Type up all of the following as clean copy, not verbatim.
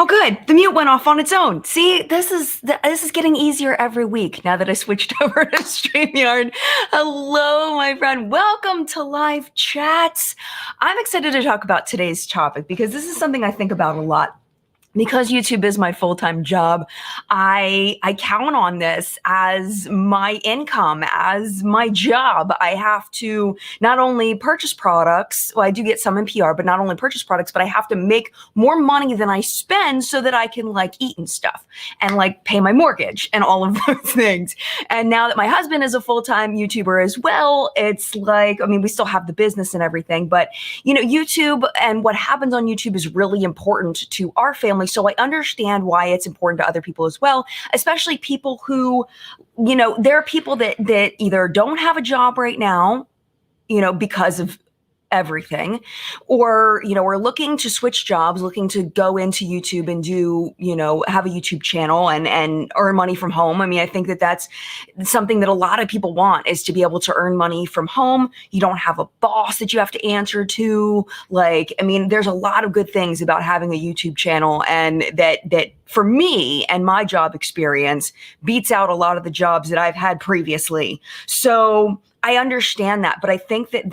good. The mute went off on its own. See, this is getting easier every week now that I switched over to StreamYard. Hello, my friend. Welcome to Live Chats. I'm excited to talk about today's topic because this is something I think about a lot. Because YouTube is my full-time job, I count on this as my income, as my job. I have to not only purchase products, well, I do get some in PR, but not only purchase products, but I have to make more money than I spend so that I can eat and stuff and pay my mortgage and all of those things. And now that my husband is a full-time YouTuber as well, it's we still have the business and everything, but YouTube and what happens on YouTube is really important to our family. So I understand why it's important to other people as well, especially people who, there are people that either don't have a job right now, because of everything, or, are looking to switch jobs, looking to go into YouTube and do, have a YouTube channel and earn money from home. I think that that's something that a lot of people want, is to be able to earn money from home. You don't have a boss that you have to answer to. There's a lot of good things about having a YouTube channel, and that for me and my job experience beats out a lot of the jobs that I've had previously. So I understand that, but I think that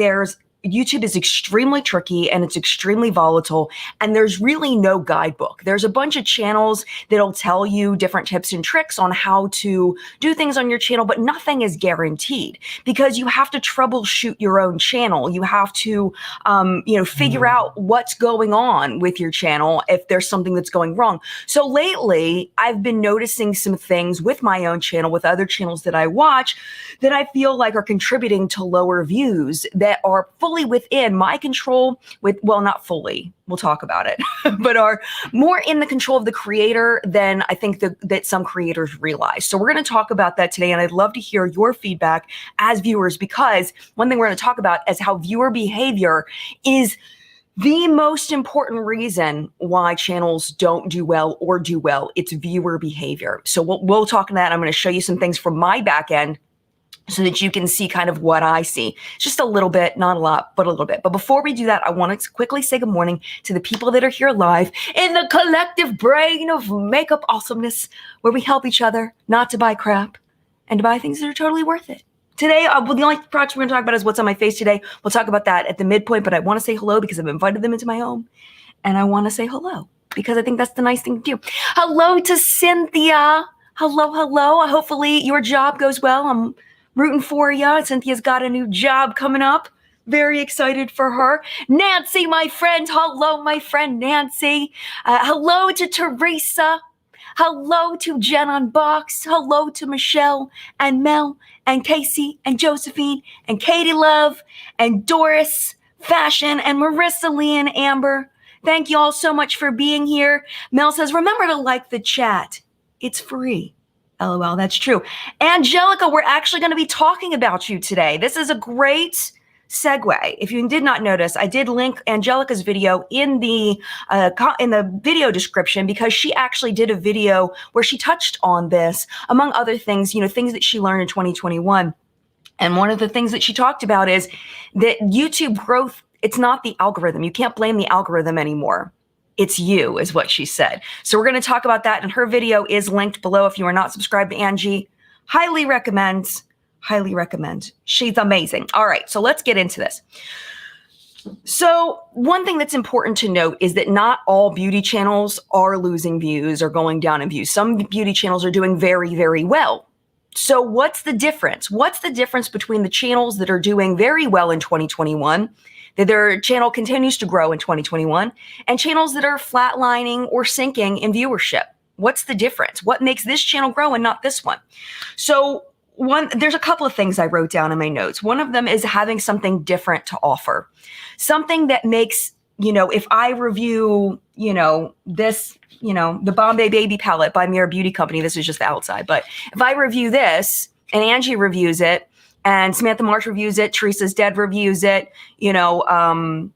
YouTube is extremely tricky and it's extremely volatile, and there's really no guidebook. There's a bunch of channels that'll tell you different tips and tricks on how to do things on your channel, but nothing is guaranteed because you have to troubleshoot your own channel. You have to, figure out what's going on with your channel if there's something that's going wrong. So lately, I've been noticing some things with my own channel, with other channels that I watch, that I feel like are contributing to lower views that are fully within my control, not fully, we'll talk about it, but are more in the control of the creator than I think that some creators realize. So we're going to talk about that today, and I'd love to hear your feedback as viewers, because one thing we're going to talk about is how viewer behavior is the most important reason why channels don't do well or do well. It's viewer behavior. So we'll talk on that. I'm going to show you some things from my back end, so that you can see kind of what I see. Just a little bit, not a lot, but a little bit. But before we do that, I want to quickly say good morning to the people that are here live in the collective brain of makeup awesomeness, where we help each other not to buy crap and to buy things that are totally worth it. Today, the only project we're going to talk about is what's on my face today. We'll talk about that at the midpoint, but I want to say hello because I've invited them into my home, and I want to say hello because I think that's the nice thing to do. Hello to Cynthia. Hello. Hopefully your job goes well. I'm rooting for you. Cynthia's got a new job coming up. Very excited for her. Nancy, my friend. Hello, my friend Nancy. Hello to Teresa. Hello to Jen on Box. Hello to Michelle and Mel and Casey and Josephine and Katie Love and Doris Fashion and Marissa Lee and Amber. Thank you all so much for being here. Mel says, remember to like the chat. It's free. LOL, that's true. Angelica, we're actually going to be talking about you today. This is a great segue. If you did not notice, I did link Angelica's video in the video description, because she actually did a video where she touched on this, among other things, things that she learned in 2021. And one of the things that she talked about is that YouTube growth, it's not the algorithm. You can't blame the algorithm anymore. It's you, is what she said. So we're going to talk about that, and her video is linked below. If you are not subscribed to Angie, highly recommend. She's amazing. All right, so let's get into this. So one thing that's important to note is that not all beauty channels are losing views or going down in views. Some beauty channels are doing very, very well. So what's the difference? What's the difference between the channels that are doing very well in 2021, that their channel continues to grow in 2021, and channels that are flatlining or sinking in viewership? What's the difference? What makes this channel grow and not this one? So there's a couple of things I wrote down in my notes. One of them is having something different to offer. Something that makes, if I review, this, the Bombay Baby Palette by Mirror Beauty Company, this is just the outside, but if I review this and Angie reviews it, and Samantha March reviews it, Teresa's Dead reviews it, whoever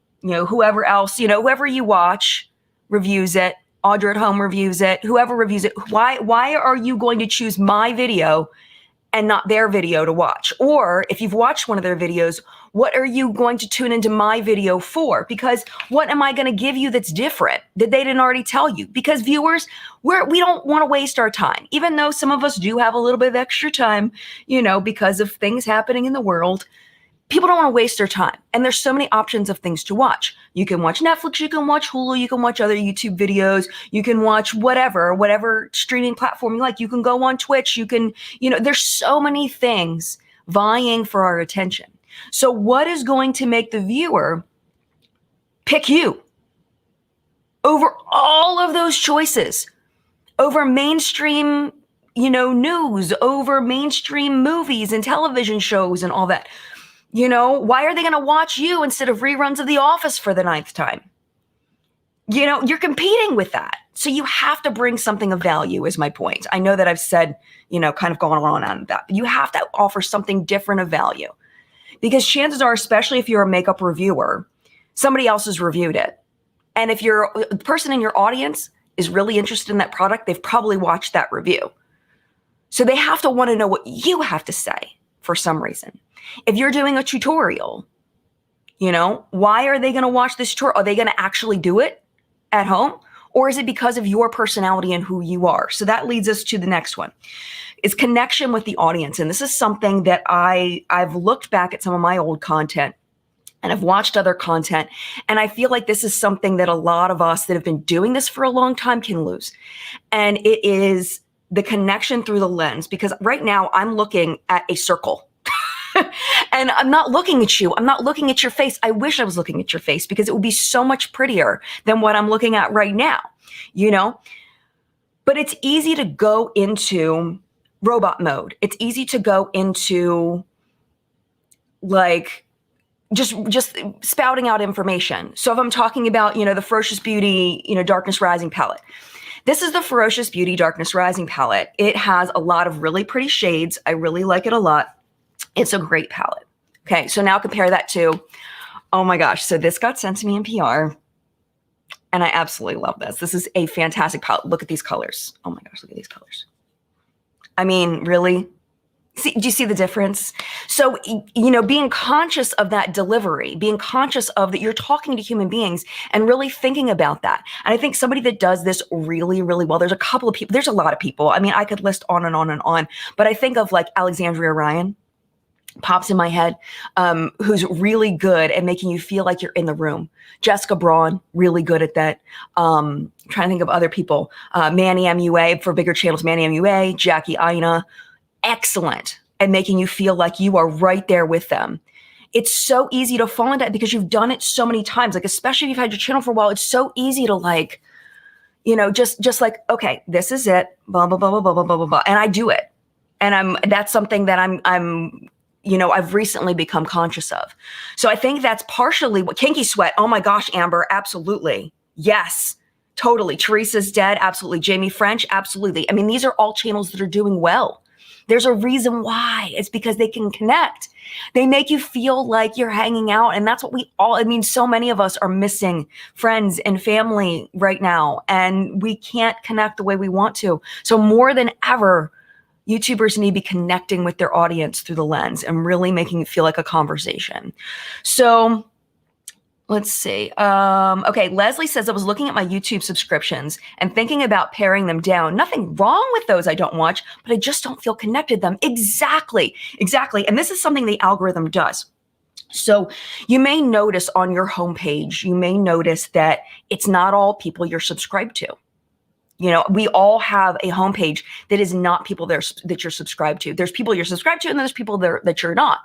else, whoever you watch reviews it, Audra at Home reviews it, whoever reviews it. Why are you going to choose my video and not their video to watch? Or if you've watched one of their videos, what are you going to tune into my video for? Because what am I going to give you that's different that they didn't already tell you? Because viewers, we don't want to waste our time, even though some of us do have a little bit of extra time, because of things happening in the world. People don't want to waste their time. And there's so many options of things to watch. You can watch Netflix, you can watch Hulu, you can watch other YouTube videos, you can watch whatever streaming platform you like. You can go on Twitch, there's so many things vying for our attention. So what is going to make the viewer pick you over all of those choices, over mainstream, news, over mainstream movies and television shows and all that? Why are they going to watch you instead of reruns of The Office for the 9th time? You're competing with that. So you have to bring something of value is my point. I know that I've said, kind of going on that. You have to offer something different of value, because chances are, especially if you're a makeup reviewer, somebody else has reviewed it. And if the person in your audience is really interested in that product, they've probably watched that review. So they have to want to know what you have to say for some reason. If you're doing a tutorial, why are they going to watch this tutorial? Are they going to actually do it at home? Or is it because of your personality and who you are? So that leads us to the next one, is connection with the audience. And this is something that I've looked back at some of my old content and I've watched other content. And I feel like this is something that a lot of us that have been doing this for a long time can lose. And it is the connection through the lens, because right now I'm looking at a circle. And I'm not looking at you. I'm not looking at your face. I wish I was looking at your face, because it would be so much prettier than what I'm looking at right now, But it's easy to go into robot mode. It's easy to go into just spouting out information. So if I'm talking about, the Ferocious Beauty, Darkness Rising palette. This is the Ferocious Beauty Darkness Rising palette. It has a lot of really pretty shades. I really like it a lot. It's a great palette. Okay, so now compare that to, oh my gosh, so this got sent to me in PR, and I absolutely love this. This is a fantastic palette. Look at these colors. Oh my gosh, look at these colors. I mean, really? Do you see the difference? So, being conscious of that delivery, being conscious of that you're talking to human beings and really thinking about that. And I think somebody that does this really, really well, there's a couple of people, there's a lot of people. I mean, I could list on and on and on, but I think of like Alexandria Ryan, pops in my head, who's really good at making you feel like you're in the room. Jessica Braun, really good at that. Trying to think of other people. Manny MUA for bigger channels, Manny MUA, Jackie Aina, excellent at making you feel like you are right there with them. It's so easy to fall into that because you've done it so many times. Like, especially if you've had your channel for a while, it's so easy to just like, okay, this is it, blah, blah, blah, blah, blah, blah, blah, blah. And I do it. And that's something that I've recently become conscious of. So I think that's partially what Kinky Sweat. Oh my gosh, Amber, absolutely. Yes, totally. Teresa's Dead. Absolutely. Jamie French. Absolutely. I mean, these are all channels that are doing well. There's a reason why. It's because they can connect. They make you feel like you're hanging out. And that's what so many of us are missing friends and family right now. And we can't connect the way we want to. So more than ever, YouTubers need to be connecting with their audience through the lens and really making it feel like a conversation. So let's see. Okay, Leslie says, I was looking at my YouTube subscriptions and thinking about paring them down. Nothing wrong with those I don't watch, but I just don't feel connected to them. Exactly. And this is something the algorithm does. So you may notice on your homepage, you may notice that it's not all people you're subscribed to. We all have a homepage that is not people that you're subscribed to. There's people you're subscribed to, and there's people that you're not.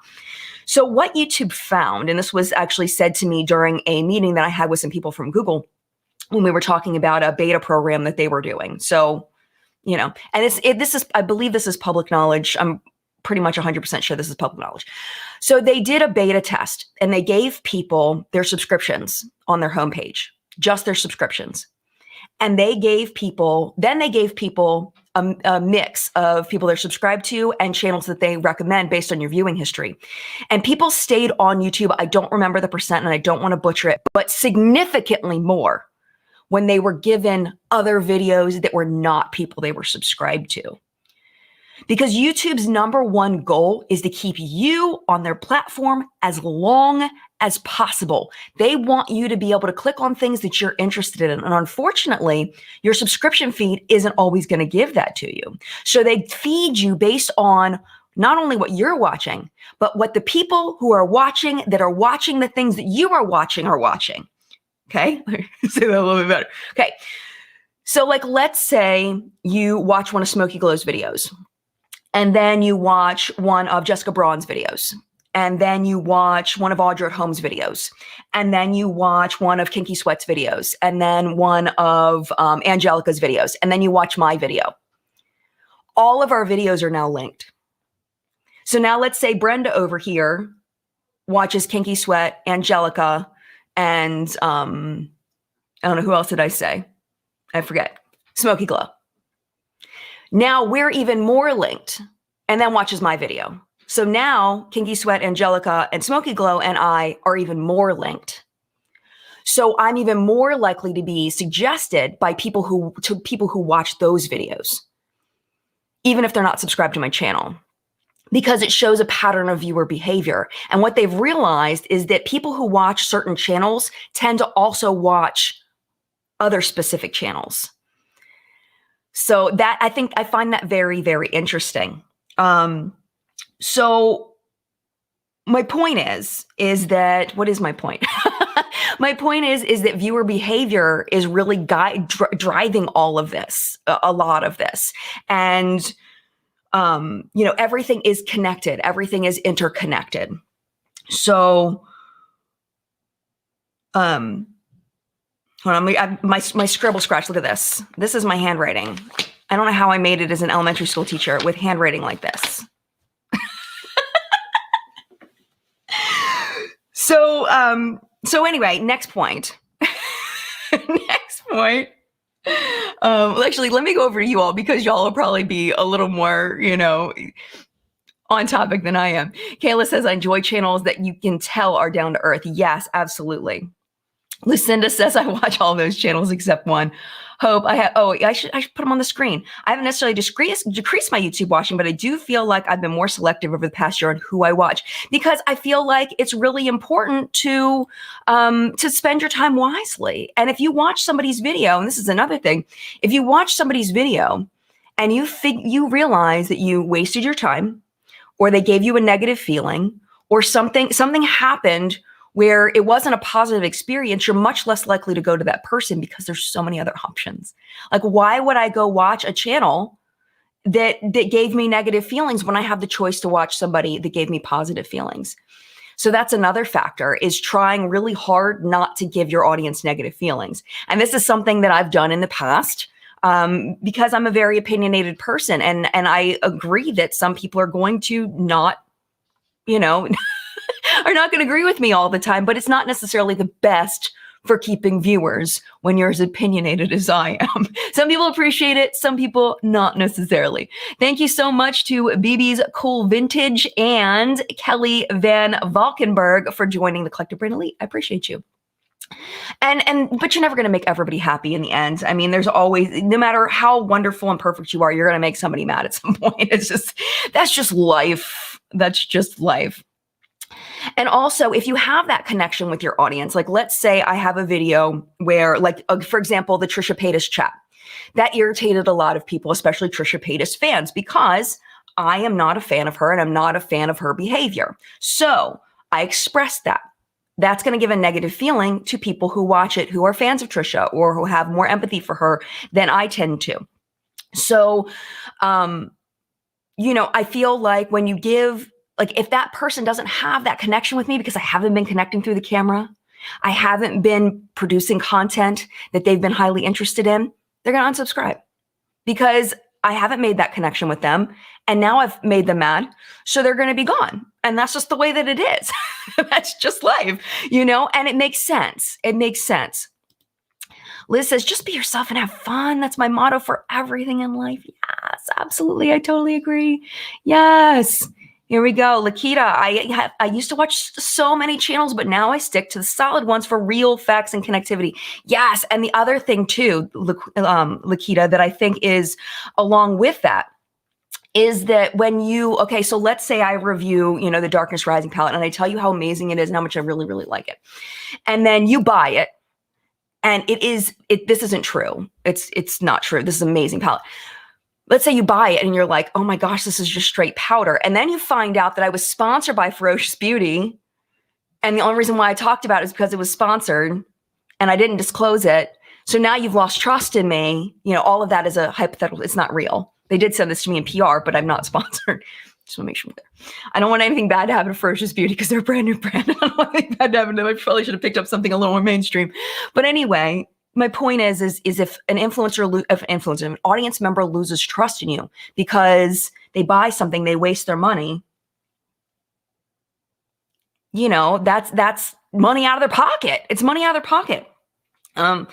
So what YouTube found, and this was actually said to me during a meeting that I had with some people from Google when we were talking about a beta program that they were doing. So, and I believe this is public knowledge. I'm pretty much 100% sure this is public knowledge. So they did a beta test, and they gave people their subscriptions on their homepage, just their subscriptions. And they gave people a mix of people they're subscribed to and channels that they recommend based on your viewing history. And people stayed on YouTube. I don't remember the percent and I don't want to butcher it, but significantly more when they were given other videos that were not people they were subscribed to. because YouTube's number one goal is to keep you on their platform as long as possible. They want you to be able to click on things that you're interested in. And unfortunately, your subscription feed isn't always going to give that to you. So they feed you based on not only what you're watching, but what the people who are watching that are watching the things that you are watching are watching. Okay? Say that a little bit better. Okay. So like, let's say you watch one of Smokey Glow's videos, and then you watch one of Jessica Braun's videos, and then you watch one of Audra at Home's videos, and then you watch one of Kinky Sweat's videos, and then one of Angelica's videos, and then you watch my video. All of our videos are now linked. So now let's say Brenda over here watches Kinky Sweat, Angelica, and I don't know, who else did I say? I forget. Smokey Glow. Now we're even more linked, and then watches my video. So now Kinky Sweat, Angelica, and Smokey Glow and I are even more linked. So I'm even more likely to be suggested by people who watch those videos, even if they're not subscribed to my channel, because it shows a pattern of viewer behavior. And what they've realized is that people who watch certain channels tend to also watch other specific channels. So that, I find that very, very interesting. So my point is that, what is my point? My point is that viewer behavior is really driving all of this, a lot of this. And, everything is connected. Everything is interconnected. So, hold on, my scribble scratch. Look at this. This is my handwriting. I don't know how I made it as an elementary school teacher with handwriting like this. So anyway, next point. Next point. Actually, let me go over to you all, because y'all will probably be a little more, on topic than I am. Kayla says, I enjoy channels that you can tell are down to earth. Yes, absolutely. Lucinda says, I watch all those channels except one. Hope I should put them on the screen. I haven't necessarily decreased my YouTube watching, but I do feel like I've been more selective over the past year on who I watch, because I feel like it's really important to spend your time wisely. And if you watch somebody's video, and this is another thing, if you watch somebody's video and you realize that you wasted your time, or they gave you a negative feeling, or something happened where it wasn't a positive experience, you're much less likely to go to that person, because there's so many other options. Like, why would I go watch a channel that gave me negative feelings when I have the choice to watch somebody that gave me positive feelings? So that's another factor, is trying really hard not to give your audience negative feelings. And this is something that I've done in the past, because I'm a very opinionated person. And I agree that some people are going to not, are not going to agree with me all the time, but it's not necessarily the best for keeping viewers when you're as opinionated as I am. Some people appreciate it, some people not necessarily. Thank you so much to BB's Cool Vintage and Kelly Van Valkenburg for joining the Collective Brain Elite. I appreciate you. But you're never going to make everybody happy in the end. I mean, there's always, no matter how wonderful and perfect you are, you're going to make somebody mad at some point. That's just life. That's just life. And also, if you have that connection with your audience, like let's say I have a video where, for example, the Trisha Paytas chat, that irritated a lot of people, especially Trisha Paytas fans, because I am not a fan of her and I'm not a fan of her behavior. So I expressed that. That's going to give a negative feeling to people who watch it, who are fans of Trisha or who have more empathy for her than I tend to. So, I feel like when you give, if that person doesn't have that connection with me because I haven't been connecting through the camera, I haven't been producing content that they've been highly interested in, they're going to unsubscribe because I haven't made that connection with them. And now I've made them mad. So they're going to be gone. And that's just the way that it is. That's just life, and it makes sense. It makes sense. Liz says, just be yourself and have fun. That's my motto for everything in life. Yes, absolutely. I totally agree. Yes. Here we go. Lakita, I used to watch so many channels, but now I stick to the solid ones for real facts and connectivity. Yes. And the other thing too, Lakita, that I think is along with that is that when you, okay, so let's say I review, the Darkness Rising palette, and I tell you how amazing it is and how much I really, really like it. And then you buy it, and this isn't true. It's not true. This is an amazing palette. Let's say you buy it and you're like, oh my gosh, this is just straight powder. And then you find out that I was sponsored by Ferocious Beauty. And the only reason why I talked about it is because it was sponsored and I didn't disclose it. So now you've lost trust in me. All of that is a hypothetical. It's not real. They did send this to me in PR, but I'm not sponsored. Just want to make sure I'm clear. I don't want anything bad to happen to Ferocious Beauty because they're a brand new brand. I don't want anything bad to happen to them. I probably should have picked up something a little more mainstream. But anyway, my point is if an an audience member loses trust in you because they buy something, they waste their money, that's money out of their pocket. It's money out of their pocket. And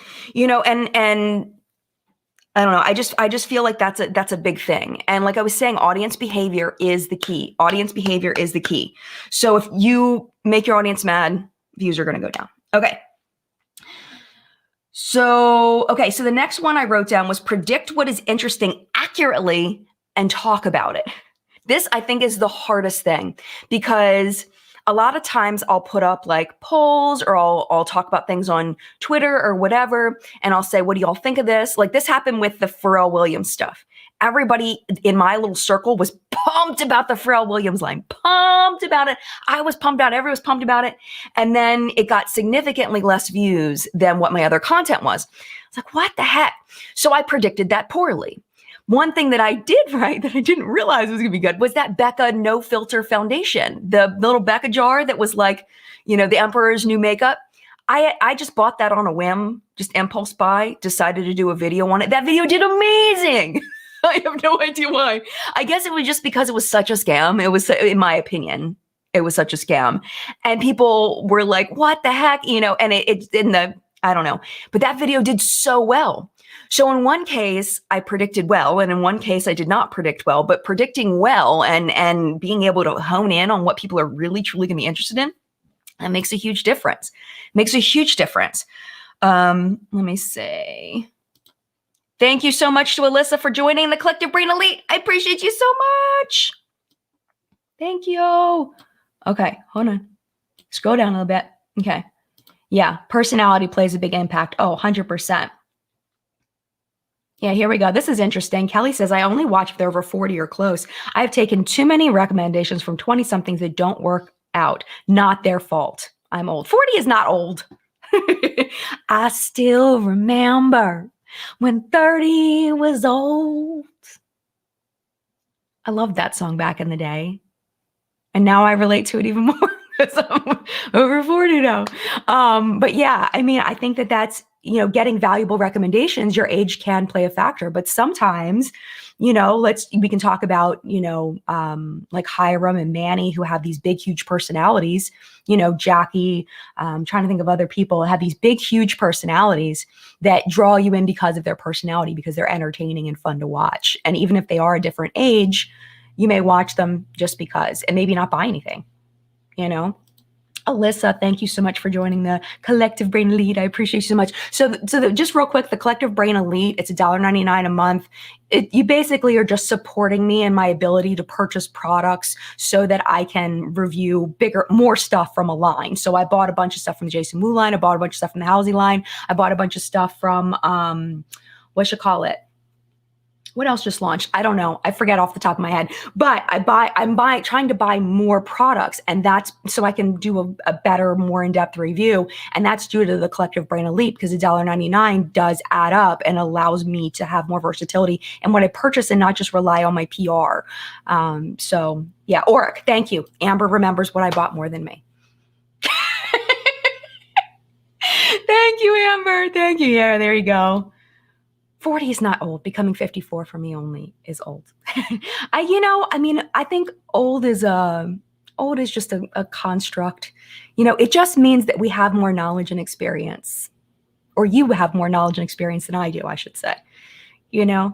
I don't know. I just feel like that's a big thing. And like I was saying, audience behavior is the key. Audience behavior is the key. So if you make your audience mad, views are going to go down. Okay. So the next one I wrote down was predict what is interesting accurately and talk about it. This, I think, is the hardest thing because a lot of times I'll put up like polls or I'll talk about things on Twitter or whatever. And I'll say, what do y'all think of this? Like this happened with the Pharrell Williams stuff. Everybody in my little circle was pumped about the Pharrell Williams line, pumped about it. I was pumped out. Everyone was pumped about it. And then it got significantly less views than what my other content was. It's like, what the heck? So I predicted that poorly. One thing that I did right that I didn't realize was going to be good was that Becca No Filter foundation, the little Becca jar that was like, the Emperor's new makeup. I just bought that on a whim, just impulse buy, decided to do a video on it. That video did amazing. I have no idea why. I guess it was just because it was such a scam. It was, in my opinion, it was such a scam. And people were like, what the heck? And it's in the, I don't know. But that video did so well. So in one case, I predicted well, and in one case, I did not predict well. But predicting well and being able to hone in on what people are really, truly going to be interested in, that makes a huge difference. Makes a huge difference. Let me say. Thank you so much to Alyssa for joining the Collective Brain Elite. I appreciate you so much. Thank you. Okay, hold on. Scroll down a little bit. Okay. Yeah, personality plays a big impact. Oh, 100%. Yeah, here we go. This is interesting. Kelly says, I only watch if they're over 40 or close. I've taken too many recommendations from 20-somethings that don't work out. Not their fault. I'm old. 40 is not old. I still remember when 30 was old. I loved that song back in the day. And now I relate to it even more because I'm over 40 now. But yeah, I mean, I think that's, getting valuable recommendations. Your age can play a factor, but sometimes, we can talk about, like Hiram and Manny who have these big, huge personalities, Jackie, trying to think of other people have these big, huge personalities that draw you in because of their personality, because they're entertaining and fun to watch. And even if they are a different age, you may watch them just because and maybe not buy anything, Alyssa, thank you so much for joining the Collective Brain Elite. I appreciate you so much. So just real quick, the Collective Brain Elite, it's $1.99 a month. You basically are just supporting me in my ability to purchase products so that I can review more stuff from a line. So I bought a bunch of stuff from the Jason Wu line. I bought a bunch of stuff from the Halsey line. I bought a bunch of stuff from, what else just launched? I don't know. I forget off the top of my head, but I'm trying to buy more products, and that's so I can do a better, more in-depth review. And that's due to the Collective Brain Elite, because $1.99 does add up and allows me to have more versatility in what I purchase and not just rely on my PR. So yeah, Auric, thank you. Amber remembers what I bought more than me. Thank you, Amber. Thank you. Yeah, there you go. 40 is not old. Becoming 54 for me only is old. I think old is just a construct. It just means that we have more knowledge and experience, or you have more knowledge and experience than I do, I should say. Yeah,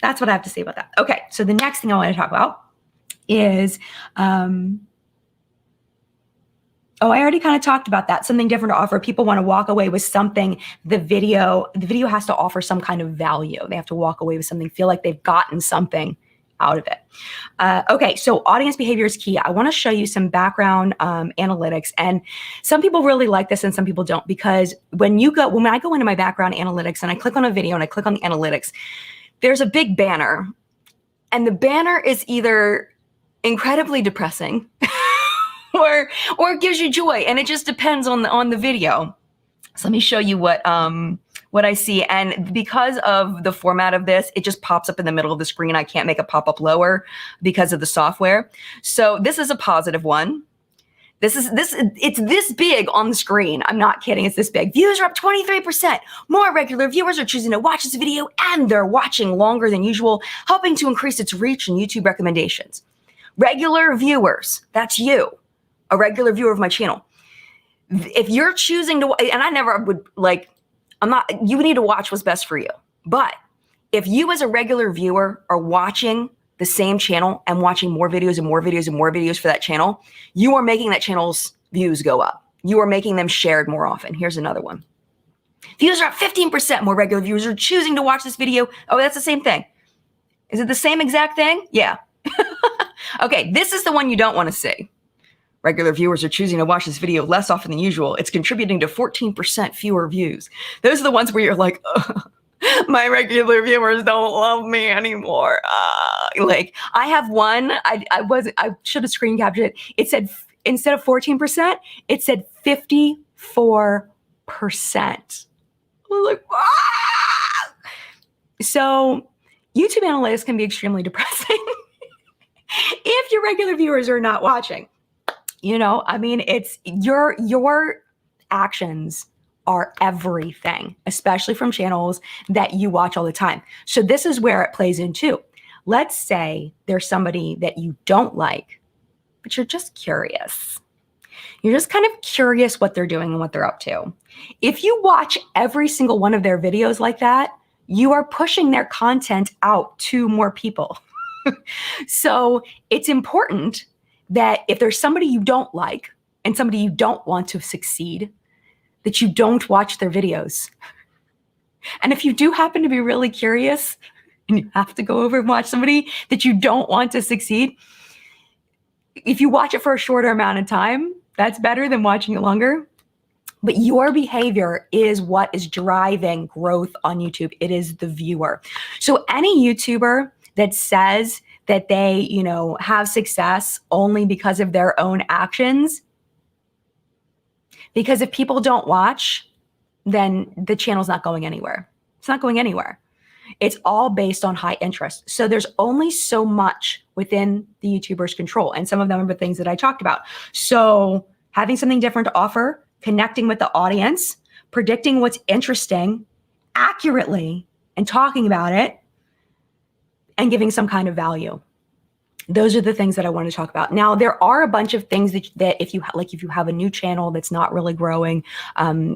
that's what I have to say about that. Okay. So the next thing I want to talk about is, Oh, I already kind of talked about that. Something different to offer. People want to walk away with something. The video has to offer some kind of value. They have to walk away with something, feel like they've gotten something out of it. Okay, so audience behavior is key. I want to show you some background analytics, and some people really like this and some people don't, because when I go into my background analytics and I click on a video and I click on the analytics, there's a big banner, and the banner is either incredibly depressing or it gives you joy, and it just depends on the video. So let me show you what I see. And because of the format of this, it just pops up in the middle of the screen. I can't make it pop up lower because of the software. So this is a positive one. It's this big on the screen. I'm not kidding. It's this big. Views are up 23%. More regular viewers are choosing to watch this video, and they're watching longer than usual, helping to increase its reach and YouTube recommendations. Regular viewers, that's you, a regular viewer of my channel. If you're choosing to, and I never would you need to watch what's best for you. But if you as a regular viewer are watching the same channel and watching more videos and more videos and more videos for that channel, you are making that channel's views go up. You are making them shared more often. Here's another one. Views are up 15%. More regular viewers are choosing to watch this video. Oh, that's the same thing. Is it the same exact thing? Yeah. Okay, this is the one you don't want to see. Regular viewers are choosing to watch this video less often than usual. It's contributing to 14% fewer views. Those are the ones where you're like, my regular viewers don't love me anymore. I have one, I should have screen captured it. It said, instead of 14%, it said 54%. I was like, ah! So YouTube analytics can be extremely depressing if your regular viewers are not watching. It's your actions are everything, especially from channels that you watch all the time. So this is where it plays in too. Let's say there's somebody that you don't like, but you're just curious. You're just kind of curious what they're doing and what they're up to. If you watch every single one of their videos like that, you are pushing their content out to more people. So it's important that if there's somebody you don't like and somebody you don't want to succeed, that you don't watch their videos. And if you do happen to be really curious and you have to go over and watch somebody that you don't want to succeed, if you watch it for a shorter amount of time, that's better than watching it longer. But your behavior is what is driving growth on YouTube. It is the viewer. So any YouTuber that says that they, have success only because of their own actions, because if people don't watch, then the channel's not going anywhere. It's not going anywhere. It's all based on high interest. So there's only so much within the YouTuber's control. And some of them are the things that I talked about. So having something different to offer, connecting with the audience, predicting what's interesting accurately and talking about it, and giving some kind of value. Those are the things that I want to talk about. Now, there are a bunch of things that if you have a new channel that's not really growing,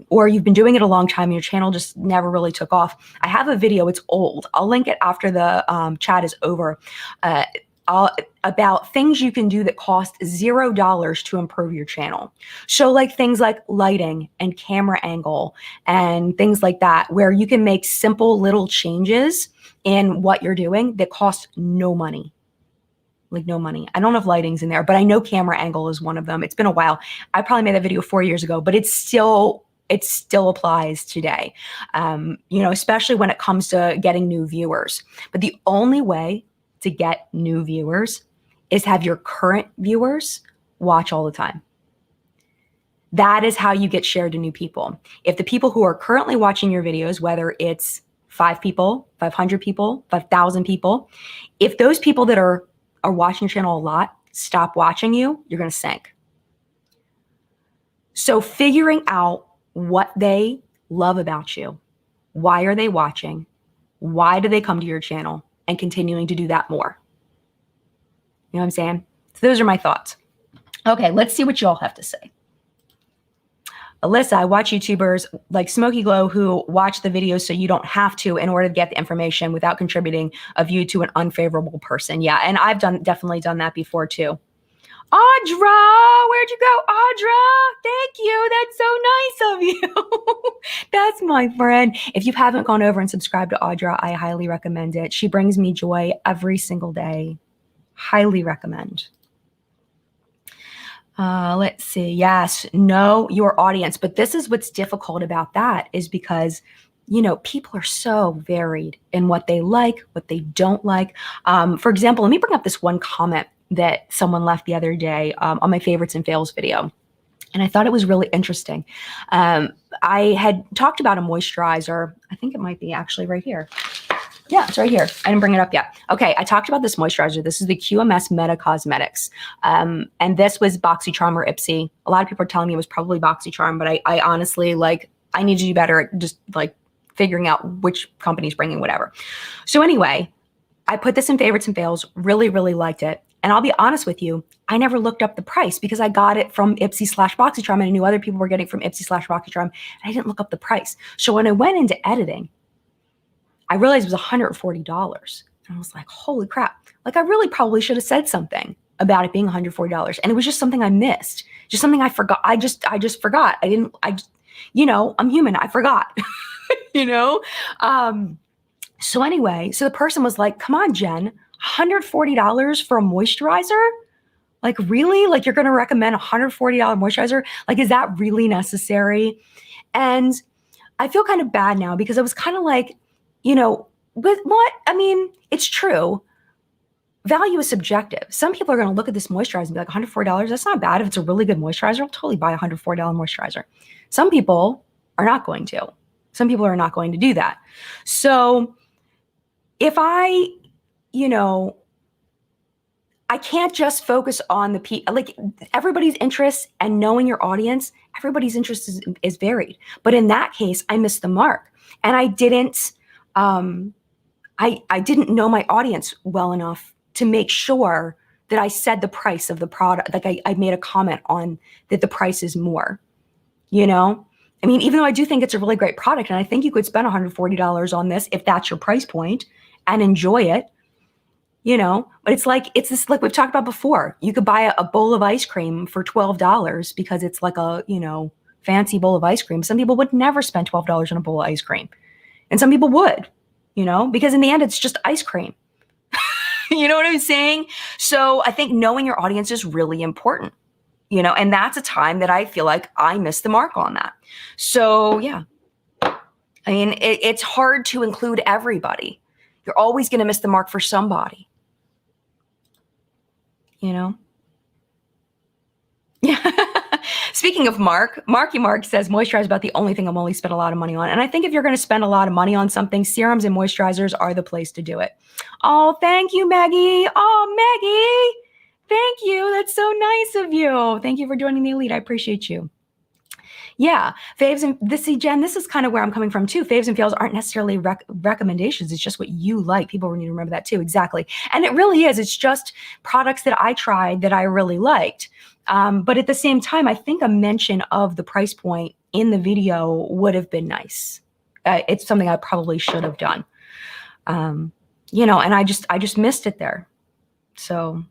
or you've been doing it a long time and your channel just never really took off. I have a video, it's old. I'll link it after the chat is over, about things you can do that cost $0 to improve your channel. So things like lighting and camera angle and things like that, where you can make simple little changes in what you're doing that cost no money. No money. I don't know if lighting's in there, but I know camera angle is one of them. It's been a while. I probably made that video 4 years ago, but it still applies today. Especially when it comes to getting new viewers. But the only way to get new viewers is have your current viewers watch all the time. That is how you get shared to new people. If the people who are currently watching your videos, whether it's 5 people, 500 people, 5,000 people, if those people that are watching your channel a lot stop watching you, you're going to sink. So figuring out what they love about you, why are they watching, why do they come to your channel, and continuing to do that more. You know what I'm saying? So those are my thoughts. Okay, let's see what you all have to say. Alyssa, I watch YouTubers like Smoky Glow who watch the videos so you don't have to in order to get the information without contributing a view to an unfavorable person. Yeah, and I've definitely done that before too. Audra, where'd you go? Audra, thank you. That's so nice of you. That's my friend. If you haven't gone over and subscribed to Audra, I highly recommend it. She brings me joy every single day. Highly recommend. Let's see. Yes, know your audience. But this is what's difficult about that is because, you know, people are so varied in what they like, what they don't like. For example, let me bring up this one comment that someone left the other day on my favorites and fails video. And I thought it was really interesting. I had talked about a moisturizer. I think it might be actually right here. Yeah, it's right here. I didn't bring it up yet. Okay, I talked about this moisturizer. This is the QMS Meta Cosmetics. And this was BoxyCharm or Ipsy. A lot of people are telling me it was probably BoxyCharm, but I honestly, like, I need to do better at just, like, figuring out which company's bringing whatever. So anyway, I put this in favorites and fails, really, really liked it. And I'll be honest with you, I never looked up the price because I got it from Ipsy/BoxyCharm and I knew other people were getting it from Ipsy/BoxyCharm. And I didn't look up the price. So when I went into editing, I realized it was $140. And I was like, holy crap. Like, I really probably should have said something about it being $140. And it was just something I missed, just something I forgot. I just forgot. You know, I'm human. I forgot, you know? So anyway, so the person was like, come on, Jen, $140 for a moisturizer? Like, really? Like, you're going to recommend a $140 moisturizer? Like, is that really necessary? And I feel kind of bad now because I was kind of like, you know, with what? I mean, it's true. Value is subjective. Some people are going to look at this moisturizer and be like, $104, that's not bad. If it's a really good moisturizer, I'll totally buy a $104 moisturizer. Some people are not going to. Some people are not going to do that. So if I, you know, I can't just focus on the like everybody's interests and knowing your audience, everybody's interest is varied. But in that case, I missed the mark. And I didn't know my audience well enough to make sure that I said the price of the product. Like I made a comment on that the price is more, you know? I mean, even though I do think it's a really great product and I think you could spend $140 on this if that's your price point and enjoy it, you know? But it's this, like we've talked about before. You could buy a bowl of ice cream for $12 because it's like a, you know, fancy bowl of ice cream. Some people would never spend $12 on a bowl of ice cream. And some people would, you know, because in the end, it's just ice cream. You know what I'm saying? So I think knowing your audience is really important, you know, and that's a time that I feel like I missed the mark on that. So yeah, I mean, it's hard to include everybody. You're always going to miss the mark for somebody, you know? Yeah. Speaking of Marky Mark says moisturizer is about the only thing I'm only spent a lot of money on. And I think if you're going to spend a lot of money on something, serums and moisturizers are the place to do it. Oh, thank you, Maggie. Oh, Maggie. Thank you. That's so nice of you. Thank you for joining the elite. I appreciate you. Yeah, faves and Jen, this is kind of where I'm coming from too. Faves and fails aren't necessarily recommendations. It's just what you like. People need to remember that too. Exactly. And it really is. It's just products that I tried that I really liked. But at the same time, I think a mention of the price point in the video would have been nice. It's something I probably should have done. You know, and I just missed it there. So,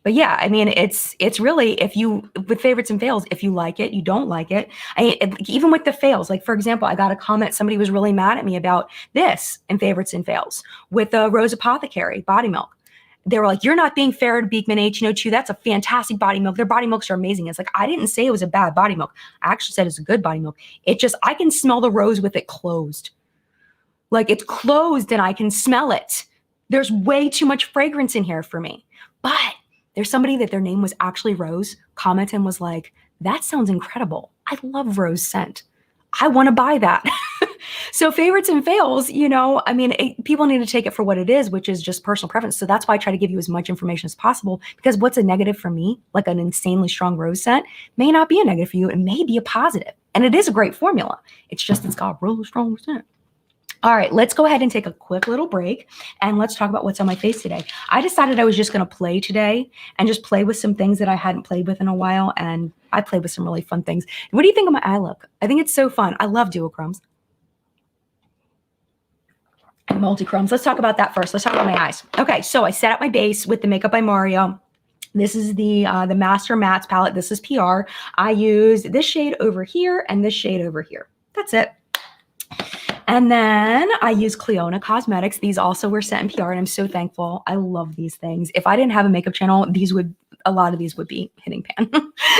but yeah, I mean, it's really, if you, with favorites and fails, if you like it, you don't like it. Even with the fails, like for example, I got a comment, somebody was really mad at me about this in favorites and fails with the Rose Apothecary body milk. They were like, you're not being fair to Beekman 1802. That's a fantastic body milk. Their body milks are amazing. It's like, I didn't say it was a bad body milk. I actually said it's a good body milk. It just, I can smell the rose with it closed. Like it's closed and I can smell it. There's way too much fragrance in here for me. But there's somebody that their name was actually Rose, commented and was like, that sounds incredible. I love rose scent. I want to buy that. So favorites and fails, you know, I mean, people need to take it for what it is, which is just personal preference. So that's why I try to give you as much information as possible, because what's a negative for me, like an insanely strong rose scent, may not be a negative for you. It may be a positive. And it is a great formula. It's just, it's got really strong scent. All right, let's go ahead and take a quick little break and let's talk about what's on my face today. I decided I was just going to play today and just play with some things that I hadn't played with in a while. And I played with some really fun things. What do you think of my eye look? I think it's so fun. I love duochromes and multi-chromes. Let's talk about that first. Let's talk about my eyes. Okay, so I set up my base with the Makeup by Mario This is the Master Mattes palette. This is PR. I use this shade over here and this shade over here. That's it. And then I use Auric Cosmetics. These also were sent in PR, and I'm so thankful. I love these things. If I didn't have a makeup channel, a lot of these would be hitting pan.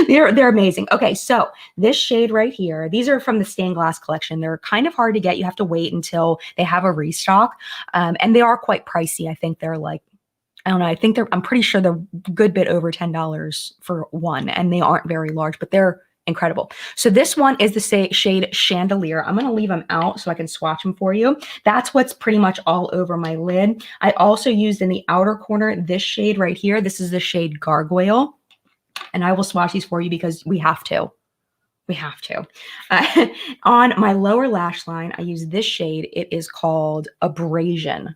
They're amazing. Okay, so this shade right here, these are from the Stained Glass collection. They're kind of hard to get. You have to wait until they have a restock, and they are quite pricey. I think they're like, I don't know. I'm pretty sure they're a good bit over $10 for one, and they aren't very large, but they're incredible. So this one is the shade Chandelier. I'm going to leave them out so I can swatch them for you. That's what's pretty much all over my lid. I also used in the outer corner this shade right here. This is the shade Gargoyle. And I will swatch these for you because we have to. We have to. On my lower lash line, I use this shade. It is called Abrasion.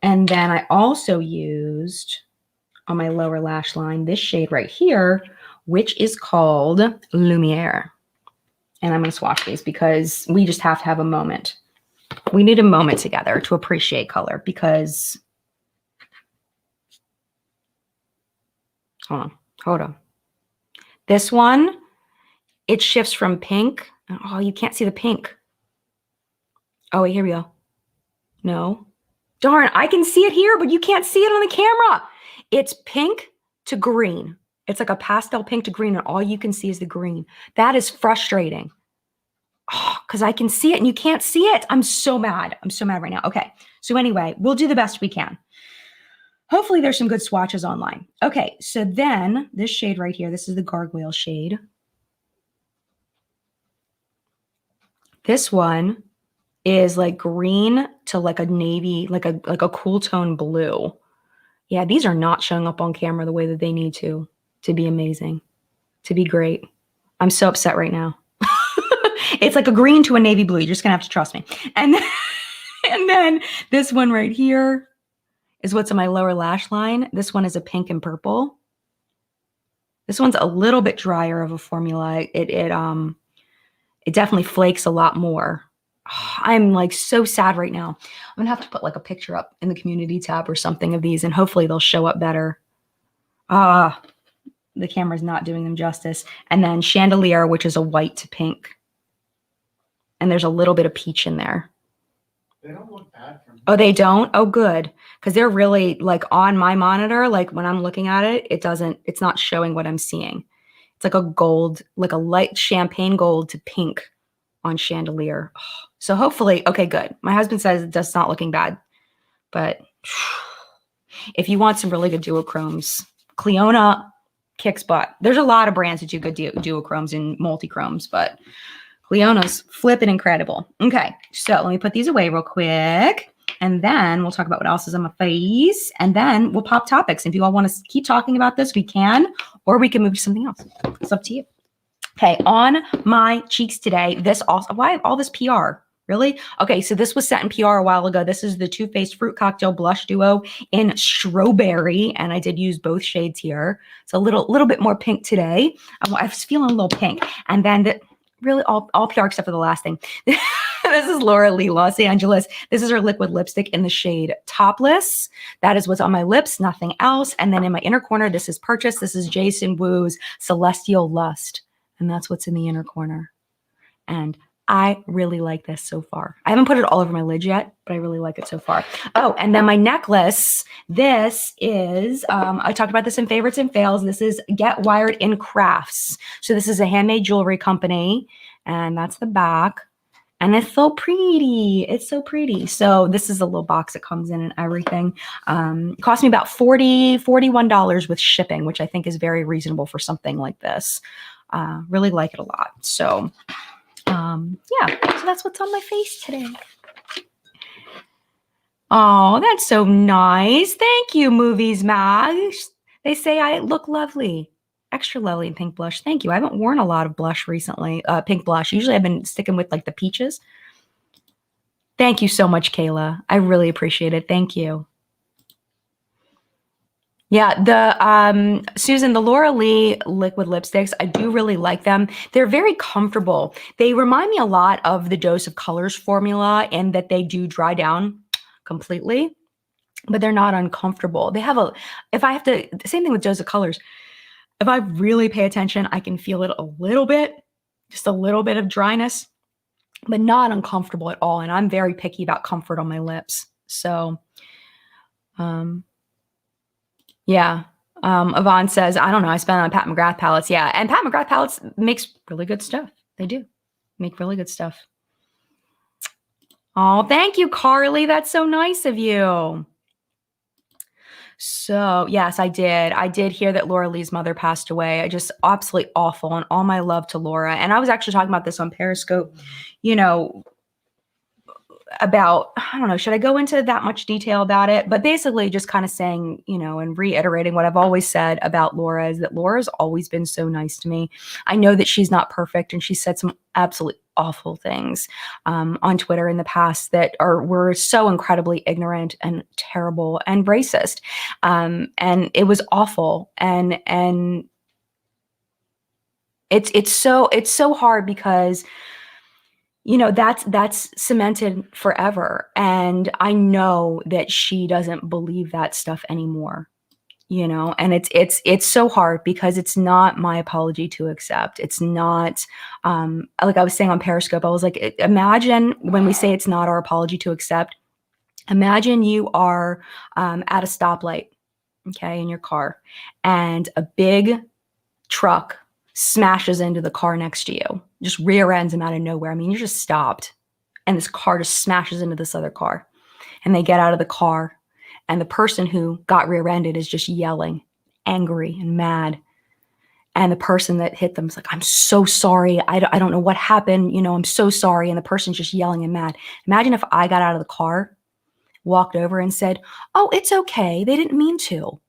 And then I also used on my lower lash line this shade right here, which is called Lumiere. And I'm going to swatch these because we just have to have a moment. We need a moment together to appreciate color because, hold on. This one, it shifts from pink. Oh, you can't see the pink. Oh, wait, here we go. No. Darn, I can see it here, but you can't see it on the camera. It's pink to green. It's like a pastel pink to green, and all you can see is the green. That is frustrating. Oh, because I can see it and you can't see it. I'm so mad. I'm so mad right now. Okay. So anyway, we'll do the best we can. Hopefully there's some good swatches online. Okay. So then this shade right here, this is the Gargoyle shade. This one is like green to like a navy, like a cool tone blue. Yeah, these are not showing up on camera the way that they need to be amazing, to be great. I'm so upset right now. It's like a green to a navy blue. You're just gonna have to trust me. And then this one right here is what's on my lower lash line. This one is a pink and purple. This one's a little bit drier of a formula. It definitely flakes a lot more. Oh, I'm like so sad right now. I'm gonna have to put like a picture up in the community tab or something of these, and hopefully they'll show up better. The camera's not doing them justice. And then Chandelier, which is a white to pink. And there's a little bit of peach in there. They don't look bad from here. Oh, they don't? Oh, good. Because they're really like on my monitor, like when I'm looking at it, it's not showing what I'm seeing. It's like a gold, like a light champagne gold to pink on Chandelier. Oh, so hopefully, okay, good. My husband says it's not looking bad. But if you want some really good duochromes, Cliona kicks butt. There's a lot of brands that do good duochromes and multi-chromes, but Cliona's flipping incredible. Okay, so let me put these away real quick, and then we'll talk about what else is on my face, and then we'll pop topics. If you all want to keep talking about this, we can, or we can move to something else. It's up to you. Okay, on my cheeks today, why all this PR? Really? Okay, so this was sent in PR a while ago. This is the Too Faced Fruit Cocktail Blush Duo in Strawberry, and I did use both shades here. It's a little bit more pink today. I was feeling a little pink. And then really all PR except for the last thing. This is Laura Lee, Los Angeles. This is her liquid lipstick in the shade Topless. That is what's on my lips, nothing else. And then in my inner corner, this is Purchase. This is Jason Wu's Celestial Lust. And that's what's in the inner corner. And I really like this so far. I haven't put it all over my lid yet, but I really like it so far. Oh, and then my necklace. This is, I talked about this in Favorites and Fails. This is Get Wired in Crafts. So this is a handmade jewelry company, and that's the back. And it's so pretty. It's so pretty. So this is a little box that comes in and everything. It cost me about $41 with shipping, which I think is very reasonable for something like this. Really like it a lot. So yeah, so that's what's on my face today. Oh, that's so nice. Thank you, Movies Mag. They say I look lovely. Extra lovely in pink blush. Thank you. I haven't worn a lot of blush recently, pink blush. Usually I've been sticking with like the peaches. Thank you so much, Kayla. I really appreciate it. Thank you. Yeah, the Susan, the Laura Lee liquid lipsticks, I do really like them. They're very comfortable. They remind me a lot of the Dose of Colors formula in that they do dry down completely. but they're not uncomfortable. They have if I have to, the same thing with Joe's of Colors. If I really pay attention, I can feel it a little bit, just a little bit of dryness, but not uncomfortable at all. And I'm very picky about comfort on my lips. So, yeah. Yvonne says, I don't know. I spent on Pat McGrath palettes. Yeah. And Pat McGrath palettes makes really good stuff. They do make really good stuff. Oh, thank you, Carly. That's so nice of you. So, yes, I did. I did hear that Laura Lee's mother passed away. I just absolutely awful, and all my love to Laura. And I was actually talking about this on Periscope, you know, about, I don't know, should I go into that much detail about it? But basically just kind of saying, you know, and reiterating what I've always said about Laura is that Laura's always been so nice to me. I know that she's not perfect, and she said some absolutely awful things on Twitter in the past that were so incredibly ignorant and terrible and racist. And it was awful. And it's so hard because, you know, that's cemented forever. And I know that she doesn't believe that stuff anymore, you know, and it's so hard because it's not my apology to accept. It's not, like I was saying on Periscope, I was like, imagine when we say it's not our apology to accept, imagine you are at a stoplight, okay, in your car, and a big truck smashes into the car next to you, just rear ends him out of nowhere. I mean, you're just stopped, and this car just smashes into this other car, and they get out of the car, and the person who got rear-ended is just yelling, angry and mad. And the person that hit them is like, I'm so sorry. I don't know what happened. You know, I'm so sorry. And the person's just yelling and mad. Imagine if I got out of the car, walked over and said, oh, it's okay. They didn't mean to.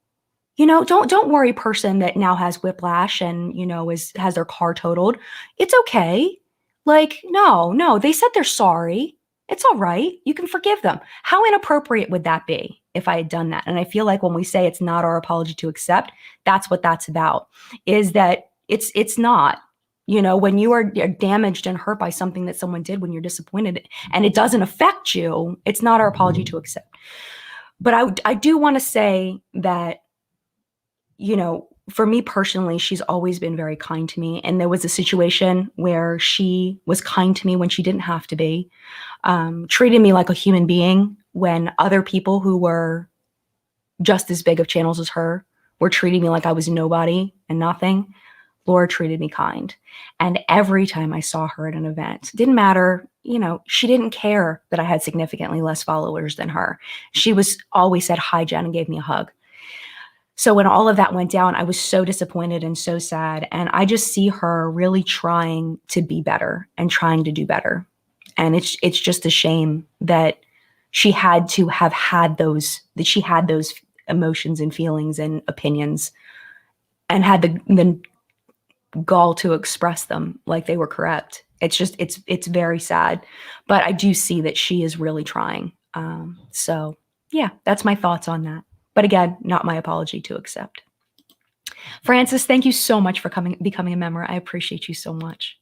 You know, don't worry, person that now has whiplash and, you know, has their car totaled. It's okay. Like, no, they said they're sorry. It's all right. You can forgive them. How inappropriate would that be if I had done that? And I feel like when we say it's not our apology to accept, that's what that's about, is that it's not. You know, when you are damaged and hurt by something that someone did, when you're disappointed and it doesn't affect you, it's not our apology to accept. But I do want to say that, you know, for me personally, she's always been very kind to me. And there was a situation where she was kind to me when she didn't have to be, treated me like a human being when other people who were just as big of channels as her were treating me like I was nobody and nothing. Laura treated me kind. And every time I saw her at an event, didn't matter, you know, she didn't care that I had significantly less followers than her. She was always said, hi, Jen, and gave me a hug. So when all of that went down, I was so disappointed and so sad. And I just see her really trying to be better and trying to do better. And it's just a shame that she had to have had those, that she had those emotions and feelings and opinions and had the gall to express them like they were correct. It's just, it's very sad. But I do see that she is really trying. So yeah, that's my thoughts on that. But again, not my apology to accept. Francis, thank you so much for becoming a member. I appreciate you so much.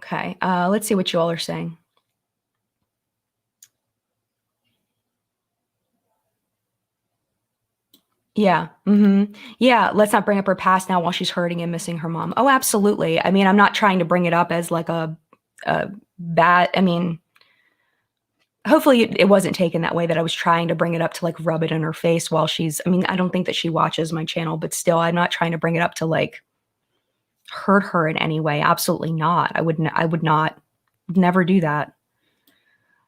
Okay, let's see what you all are saying. Yeah. Yeah. Let's not bring up her past now while she's hurting and missing her mom. Oh, absolutely. I mean, I'm not trying to bring it up as like a bad, I mean, hopefully it wasn't taken that way, that I was trying to bring it up to like rub it in her face while she's, I mean, I don't think that she watches my channel, but still, I'm not trying to bring it up to like hurt her in any way. Absolutely not. I would not never do that.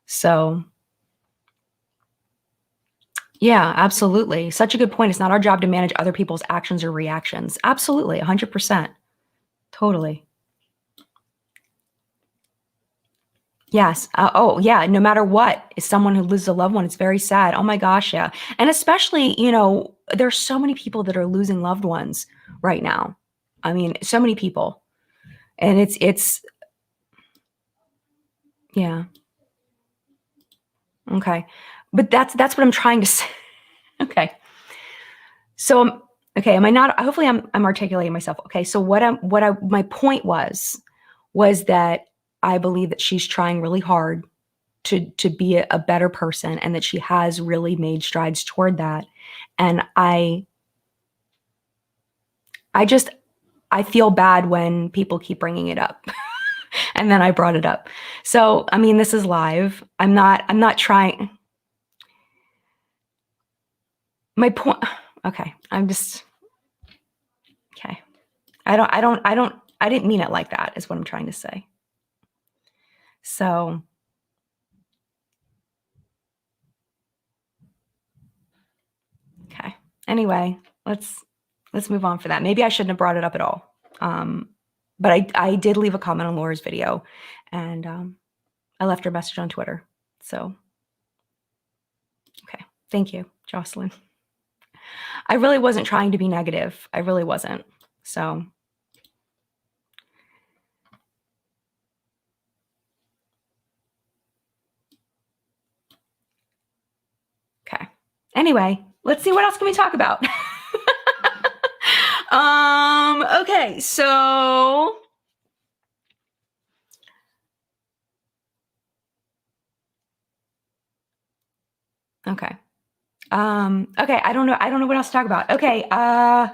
So yeah, absolutely. Such a good point. It's not our job to manage other people's actions or reactions. Absolutely. 100%. Totally. Yes. Oh, yeah. No matter what, is someone who loses a loved one, it's very sad. Oh my gosh. Yeah. And especially, you know, there's so many people that are losing loved ones right now. I mean, so many people. And it's, yeah. Okay. But that's what I'm trying to say. Okay. So Okay, am I not? Hopefully, I'm articulating myself. Okay, so my point was that I believe that she's trying really hard to be a better person, and that she has really made strides toward that. And I feel bad when people keep bringing it up. And then I brought it up. So, I mean, this is live. I'm not trying. My point. Okay, okay. I didn't mean it like that, is what I'm trying to say. So, okay. Anyway, let's move on for that. Maybe I shouldn't have brought it up at all. But I did leave a comment on Laura's video, and I left her a message on Twitter. So, okay. Thank you, Jocelyn. I really wasn't trying to be negative. I really wasn't. So, okay. Anyway, let's see what else can we talk about. Okay, so okay. Okay, I don't know what else to talk about. Okay, I'm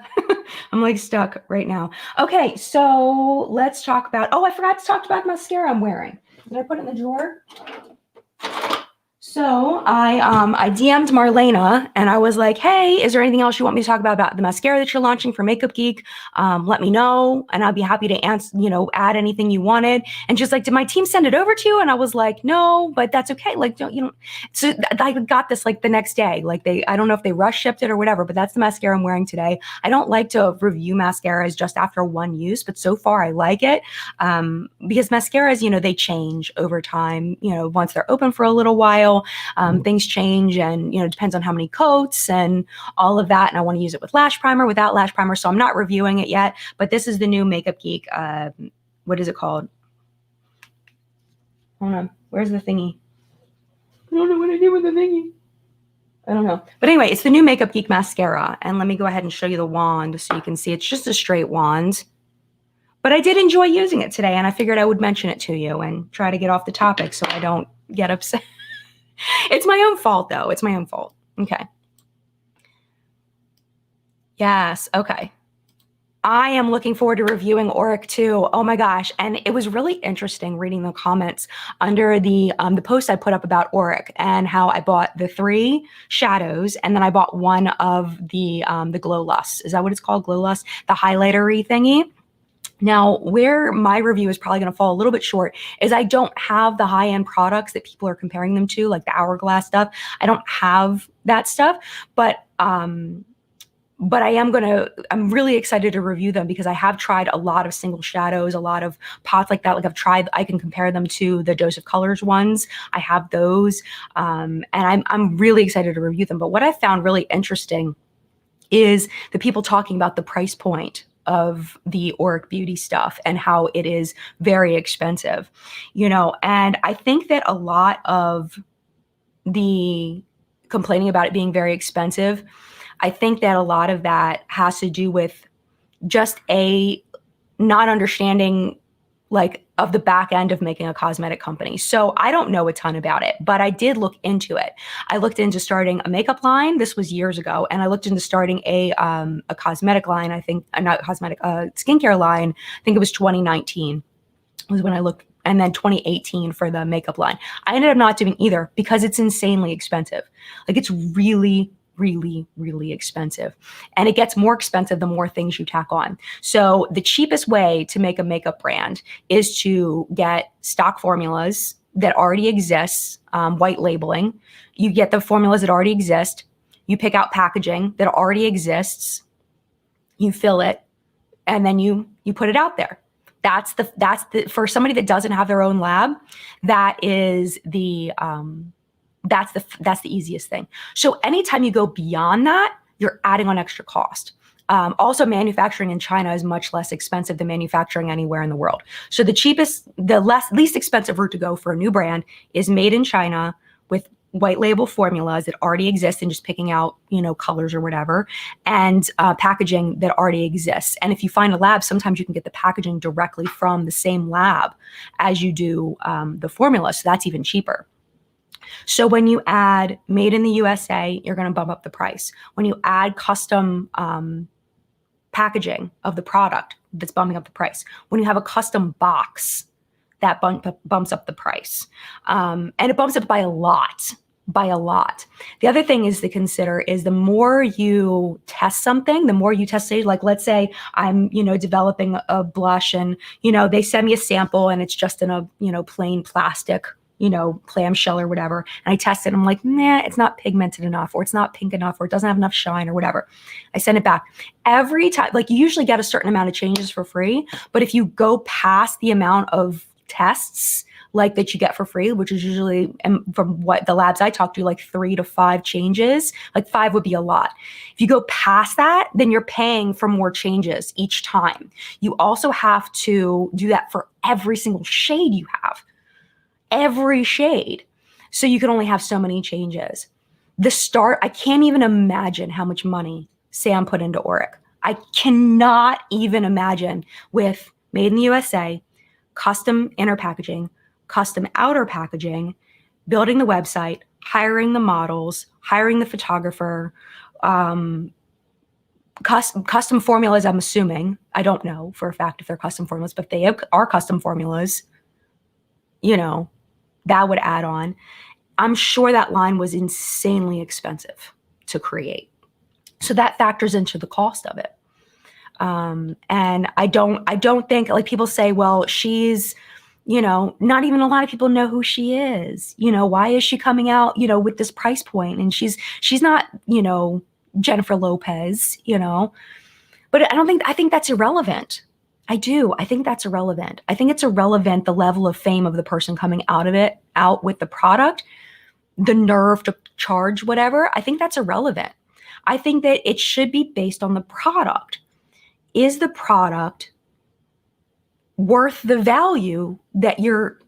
like stuck right now. Okay, so let's talk about, oh, I forgot to talk about mascara I'm wearing. Did I put it in the drawer? So I DM'd Marlena and I was like, hey, is there anything else you want me to talk about the mascara that you're launching for Makeup Geek? Let me know and I'll be happy to answer, add anything you wanted. And just like, did my team send it over to you? And I was like, no, but that's okay. Like, so I got this like the next day. Like I don't know if they rush shipped it or whatever, but that's the mascara I'm wearing today. I don't like to review mascaras just after one use, but so far I like it because mascaras, they change over time, once they're open for a little while. Things change and, it depends on how many coats and all of that. And I want to use it with lash primer, without lash primer. So I'm not reviewing it yet, but this is the new Makeup Geek. What is it called? Hold on. Where's the thingy? I don't know what I did with the thingy. I don't know. But anyway, it's the new Makeup Geek mascara. And let me go ahead and show you the wand so you can see it's just a straight wand. But I did enjoy using it today, and I figured I would mention it to you and try to get off the topic so I don't get upset. It's my own fault, though. It's my own fault. Okay. Yes. Okay. I am looking forward to reviewing Auric too. Oh my gosh. And it was really interesting reading the comments under the post I put up about Auric and how I bought the 3 shadows and then I bought one of the Glow Lust. Is that what it's called? Glow Lust? The highlighter-y thingy. Now, where my review is probably going to fall a little bit short is I don't have the high-end products that people are comparing them to, like the Hourglass stuff. I don't have that stuff, but I'm really excited to review them because I have tried a lot of single shadows, a lot of pots like that. Like I can compare them to the Dose of Colors ones. I have those, and I'm really excited to review them. But what I found really interesting is the people talking about the price point of the Auric Beauty stuff and how it is very expensive, and I think that a lot of the complaining about it being very expensive, I think that a lot of that has to do with just a not understanding like of the back end of making a cosmetic company. So I don't know a ton about it, but I did look into it. I looked into starting a makeup line. This was years ago. And I looked into starting a cosmetic line. I think not cosmetic, skincare line. I think it was 2019 was when I looked, and then 2018 for the makeup line. I ended up not doing either because it's insanely expensive. Like it's really, really, really expensive. And it gets more expensive the more things you tack on. So the cheapest way to make a makeup brand is to get stock formulas that already exist, white labeling. You get the formulas that already exist. You pick out packaging that already exists. You fill it, and then you put it out there. That's the for somebody that doesn't have their own lab, that is that's the easiest thing. So anytime you go beyond that, you're adding on extra cost. Also, manufacturing in China is much less expensive than manufacturing anywhere in the world. So the least expensive route to go for a new brand is made in China with white label formulas that already exist and just picking out, colors or whatever, and packaging that already exists. And if you find a lab, sometimes you can get the packaging directly from the same lab as you do the formula. So that's even cheaper. So when you add made in the USA, you're going to bump up the price. When you add custom packaging of the product, that's bumping up the price. When you have a custom box, that bumps up the price. And it bumps up by a lot. The other thing is to consider is the more you test something, the more you test it. Like, let's say I'm, developing a blush and, they send me a sample and it's just in a, plain plastic, clamshell or whatever. And I test it. I'm like, nah, it's not pigmented enough, or it's not pink enough, or it doesn't have enough shine or whatever. I send it back. Every time, like, you usually get a certain amount of changes for free. But if you go past the amount of tests like that you get for free, which is usually, from what the labs I talk to, like 3 to 5 changes, like 5 would be a lot. If you go past that, then you're paying for more changes each time. You also have to do that for every single shade you have. Every shade. So you can only have so many changes. I can't even imagine how much money Sam put into Auric. I cannot even imagine, with made in the USA, custom inner packaging, custom outer packaging, building the website, hiring the models, hiring the photographer, custom formulas, I'm assuming. I don't know for a fact if they're custom formulas, but if they are custom formulas, that would add on. I'm sure that line was insanely expensive to create. So that factors into the cost of it. And I don't think, like, people say, well, she's, not even a lot of people know who she is. Why is she coming out, with this price point? And she's not, Jennifer Lopez, but I think that's irrelevant. I do. I think that's irrelevant. I think it's irrelevant, the level of fame of the person coming out with the product, the nerve to charge whatever. I think that's irrelevant. I think that it should be based on the product. Is the product worth the value that you're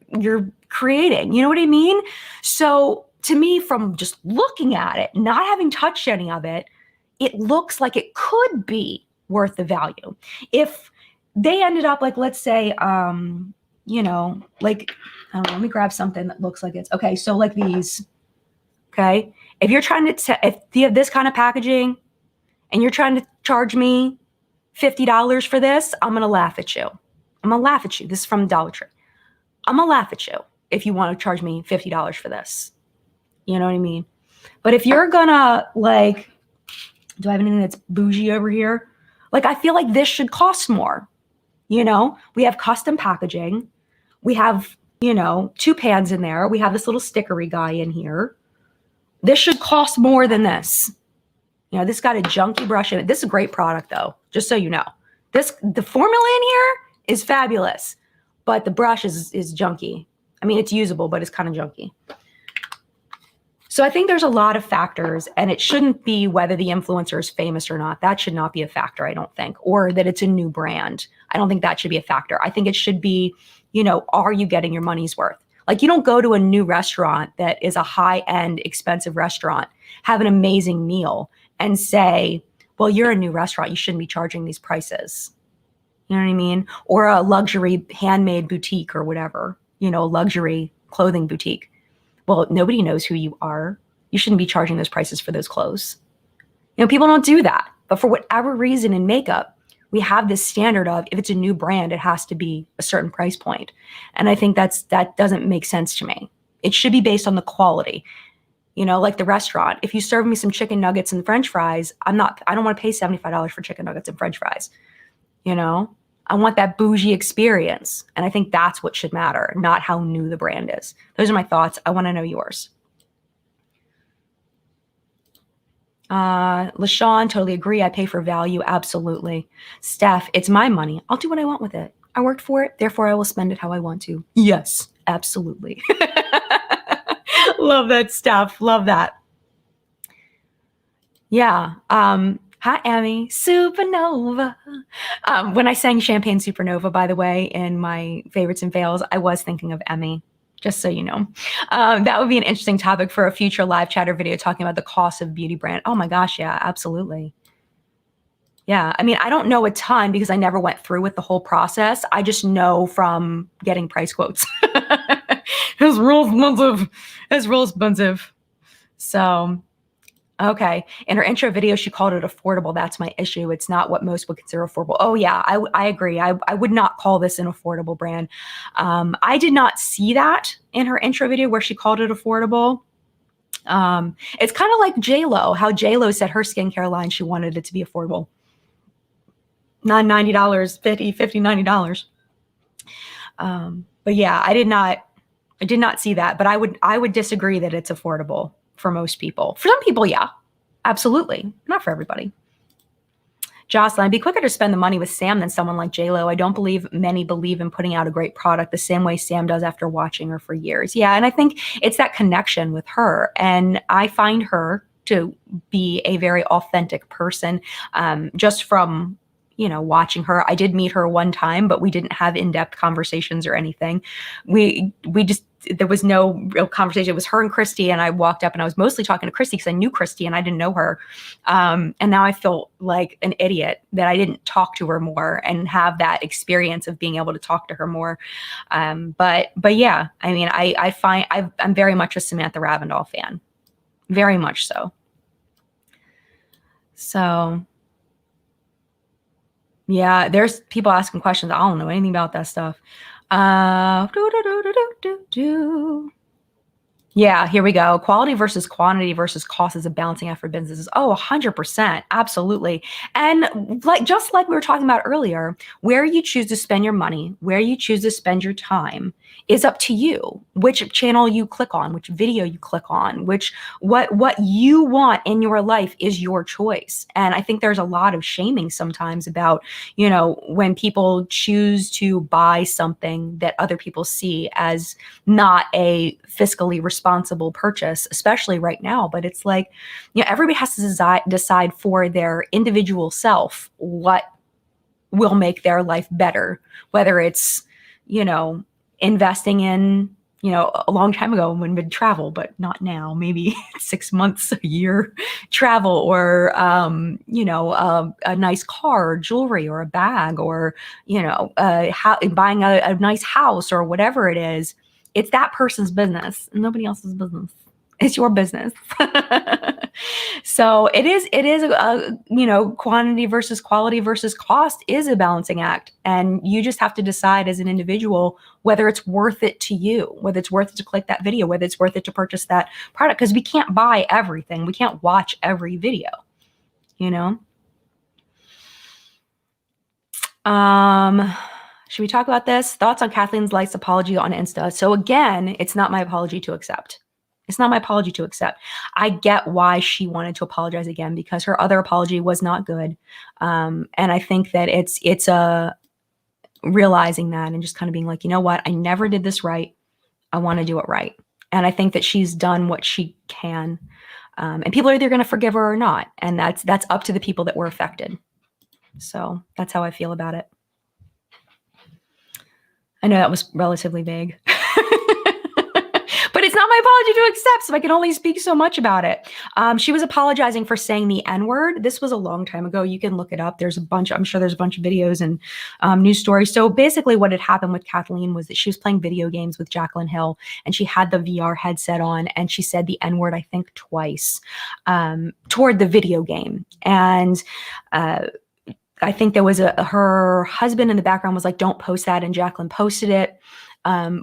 creating? You know what I mean? So to me, from just looking at it, not having touched any of it, it looks like it could be worth the value. If they ended up, like, let's say, like, I don't know, let me grab something that looks like it's, okay, so like these, okay? If you're trying to, if you have this kind of packaging and you're trying to charge me $50 for this, I'm going to laugh at you. I'm going to laugh at you. This is from Dollar Tree. I'm going to laugh at you if you want to charge me $50 for this. You know what I mean? But if you're going to, like, do I have anything that's bougie over here? Like, I feel like this should cost more. We have custom packaging. We have, 2 pans in there. We have this little stickery guy in here. This should cost more than this. This got a junky brush in it. This is a great product, though, just so you know. The formula in here is fabulous, but the brush is junky. I mean, it's usable, but it's kind of junky. So I think there's a lot of factors, and it shouldn't be whether the influencer is famous or not. That should not be a factor, I don't think, or that it's a new brand. I don't think that should be a factor. I think it should be, are you getting your money's worth? Like, you don't go to a new restaurant that is a high-end, expensive restaurant, have an amazing meal, and say, well, you're a new restaurant, you shouldn't be charging these prices. You know what I mean? Or a luxury handmade boutique or whatever, luxury clothing boutique. Well, nobody knows who you are. You shouldn't be charging those prices for those clothes. People don't do that. But for whatever reason in makeup, we have this standard of, if it's a new brand, it has to be a certain price point. And I think that doesn't make sense to me. It should be based on the quality. Like the restaurant. If you serve me some chicken nuggets and French fries, I don't want to pay $75 for chicken nuggets and French fries. I want that bougie experience. And I think that's what should matter, not how new the brand is. Those are my thoughts. I want to know yours. LaShawn, totally agree. I pay for value. Absolutely. Steph, it's my money. I'll do what I want with it. I worked for it. Therefore, I will spend it how I want to. Yes, absolutely. Love that, Steph. Love that. Yeah. Hi, Emmy. Supernova. When I sang Champagne Supernova, by the way, in my favorites and fails, I was thinking of Emmy. Just so you know. That would be an interesting topic for a future live chat or video, talking about the cost of beauty brand. Oh my gosh, yeah, absolutely. Yeah, I mean, I don't know a ton because I never went through with the whole process. I just know from getting price quotes. It's real expensive. It's real expensive. So, okay. In her intro video, she called it affordable. That's my issue. It's not what most would consider affordable. Oh, yeah, I agree. I would not call this an affordable brand. I did not see that in her intro video where she called it affordable. It's kind of like J-Lo, how J-Lo said her skincare line, she wanted it to be affordable. Not $90, $50, $90. But yeah, I did not see that, but I would disagree that it's affordable for most people. For some people, yeah, absolutely. Not for everybody. Jocelyn, I'd be quicker to spend the money with Sam than someone like J-Lo. I don't believe many believe in putting out a great product the same way Sam does after watching her for years. Yeah, and I think it's that connection with her. And I find her to be a very authentic person, just from watching her. I did meet her one time, but we didn't have in-depth conversations or anything. We just, there was no real conversation. It was her and Christy, and I walked up and I was mostly talking to Christy because I knew Christy and I didn't know her. And now I feel like an idiot that I didn't talk to her more and have that experience of being able to talk to her more. But yeah, I mean, I'm very much a Samantha Ravndal fan, very much so. So yeah, there's people asking questions. I don't know anything about that stuff. Yeah, here we go. Quality versus quantity versus cost is a balancing act for businesses. Oh, 100%. Absolutely. And just like we were talking about earlier, where you choose to spend your money, where you choose to spend your time is up to you. Which channel you click on, which video you click on, what you want in your life is your choice. And I think there's a lot of shaming sometimes about, when people choose to buy something that other people see as not a fiscally responsible purchase, especially right now. But it's like, everybody has to decide for their individual self what will make their life better, whether it's, investing in, a long time ago when we'd travel, but not now, maybe 6 months, a year travel, or, a nice car, or jewelry, or a bag, or, buying a nice house, or whatever it is. It's that person's business, nobody else's business. It's your business. So it is quantity versus quality versus cost is a balancing act. And you just have to decide as an individual whether it's worth it to you, whether it's worth it to click that video, whether it's worth it to purchase that product. Because we can't buy everything. We can't watch every video, Should we talk about this? Thoughts on Kathleen Lights' apology on Insta. So again, it's not my apology to accept. It's not my apology to accept. I get why she wanted to apologize again, because her other apology was not good. And I think that it's realizing that and just kind of being like, you know what? I never did this right. I want to do it right. And I think that she's done what she can. And people are either going to forgive her or not. And that's up to the people that were affected. So that's how I feel about it. I know that was relatively vague. But it's not my apology to accept, so I can only speak so much about it. She was apologizing for saying the N-word. This was a long time ago. You can look it up. I'm sure there's a bunch of videos and news stories. So basically what had happened with Kathleen was that she was playing video games with Jaclyn Hill, and she had the VR headset on, and she said the N-word, I think twice, toward the video game. And I think there was her husband in the background was like, don't post that. And Jaclyn posted it,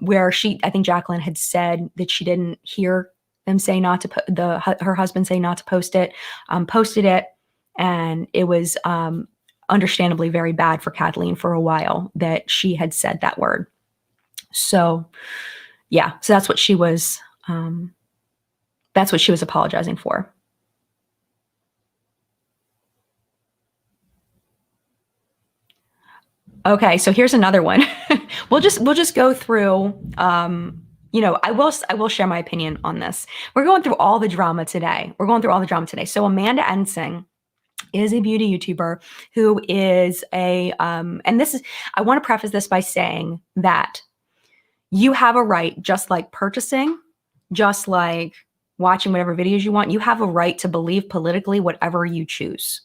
where I think Jaclyn had said that she didn't hear them say not to, her husband say not to post it, posted it. And it was understandably very bad for Kathleen for a while that she had said that word. So yeah, so that's what she was apologizing for. Okay, so here's another one. We'll just go through. I will share my opinion on this. We're going through all the drama today. So Amanda Ensing is a beauty YouTuber who is and I want to preface this by saying that You have a right, just like purchasing, just like watching whatever videos you want, you have a right to believe politically whatever you choose.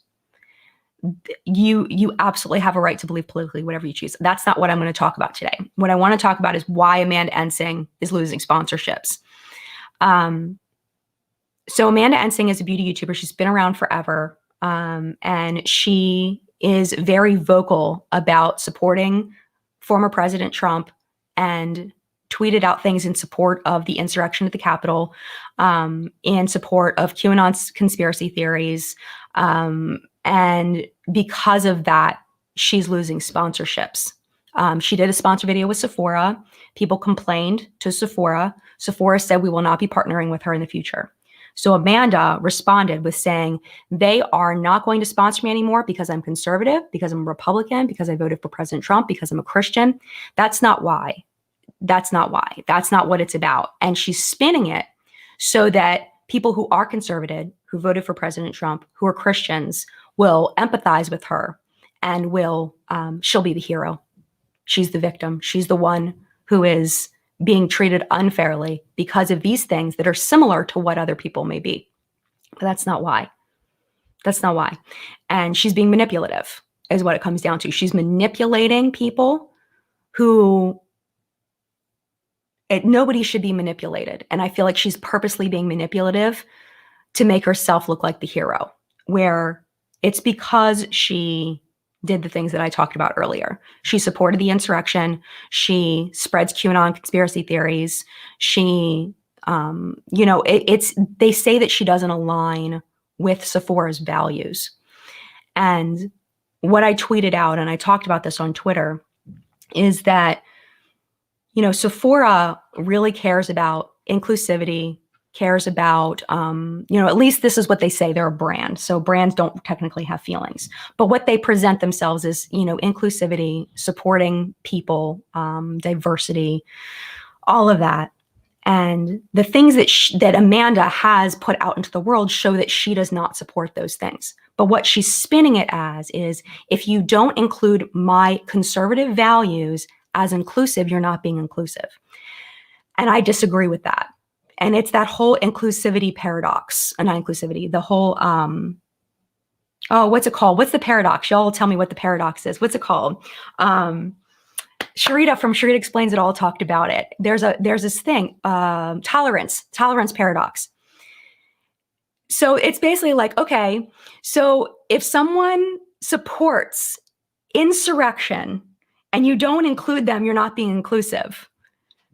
You absolutely have a right to believe politically whatever you choose. That's not what I'm going to talk about today. What I want to talk about is why Amanda Ensing is losing sponsorships. So Amanda Ensing is a beauty YouTuber. She's been around forever. And she is very vocal about supporting former President Trump and tweeted out things in support of the insurrection at the Capitol, in support of QAnon's conspiracy theories. And because of that, she's losing sponsorships. She did a sponsor video with Sephora. People complained to Sephora. Sephora said, we will not be partnering with her in the future. So Amanda responded with saying, they are not going to sponsor me anymore because I'm conservative, because I'm a Republican, because I voted for President Trump, because I'm a Christian. That's not why. That's not why. That's not what it's about. And she's spinning it so that people who are conservative, who voted for President Trump, who are Christians, will empathize with her and will, she'll be the hero. She's the victim. She's the one who is being treated unfairly because of these things that are similar to what other people may be. But that's not why. That's not why. And she's being manipulative is what it comes down to. She's manipulating people who nobody should be manipulated. And I feel like she's purposely being manipulative to make herself look like the hero, where it's because she did the things that I talked about earlier. She supported the insurrection. She spreads QAnon conspiracy theories. She, they say that she doesn't align with Sephora's values. And what I tweeted out, and I talked about this on Twitter, is that, Sephora really cares about inclusivity, cares about, at least this is what they say. They're a brand. So brands don't technically have feelings. But what they present themselves is, inclusivity, supporting people, diversity, all of that. And the things that Amanda has put out into the world show that she does not support those things. But what she's spinning it as is, if you don't include my conservative values as inclusive, you're not being inclusive. And I disagree with that. And it's that whole inclusivity paradox, not inclusivity, the whole, what's it called? What's the paradox? Y'all tell me what the paradox is. What's it called? Sharita from Sharita Explains It All talked about it. There's this thing, tolerance paradox. So it's basically like, okay, so if someone supports insurrection and you don't include them, you're not being inclusive.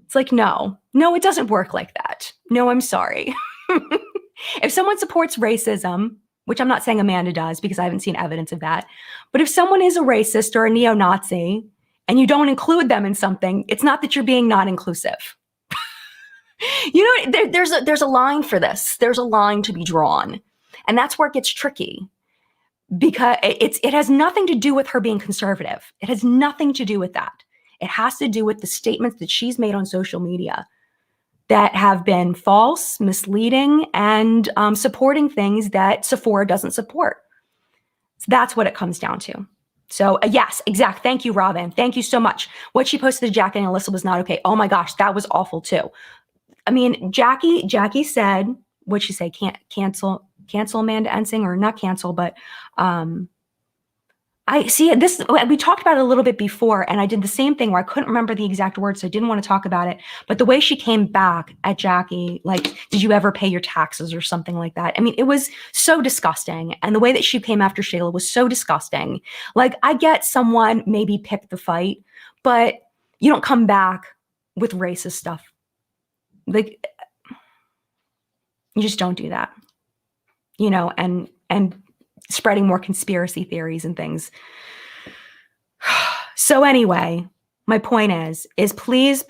It's like, no, it doesn't work like that. No, I'm sorry. If someone supports racism, which I'm not saying Amanda does because I haven't seen evidence of that, but if someone is a racist or a neo-Nazi and you don't include them in something, it's not that you're being not inclusive. There's a line for this. There's a line to be drawn. And that's where it gets tricky, because it has nothing to do with her being conservative. It has nothing to do with that. It has to do with the statements that she's made on social media that have been false, misleading, and supporting things that Sephora doesn't support. So that's what it comes down to. So yes, exact. Thank you, Robin. Thank you so much. What she posted to Jackie and Alyssa was not okay. Oh my gosh, that was awful too. I mean, Jackie said, what'd she say? Can't cancel Amanda Ensing, or not cancel, but I see this. We talked about it a little bit before, and I did the same thing where I couldn't remember the exact words, so I didn't want to talk about it. But the way she came back at Jackie, like, did you ever pay your taxes or something like that? I mean, it was so disgusting. And the way that she came after Shayla was so disgusting. Like, I get someone maybe picked the fight, but you don't come back with racist stuff. Like, you just don't do that, and spreading more conspiracy theories and things. So anyway, my point is please,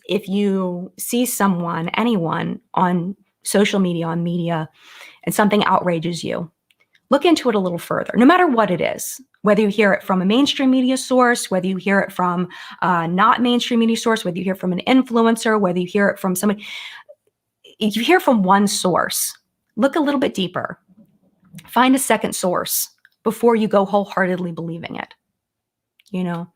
if you see anyone on social media, on media, and something outrages you, look into it a little further, no matter what it is, whether you hear it from a mainstream media source, whether you hear it from not mainstream media source, whether you hear it from an influencer, whether you hear it from somebody. If you hear from one source, look a little bit deeper. Find a second source before you go wholeheartedly believing it. you know?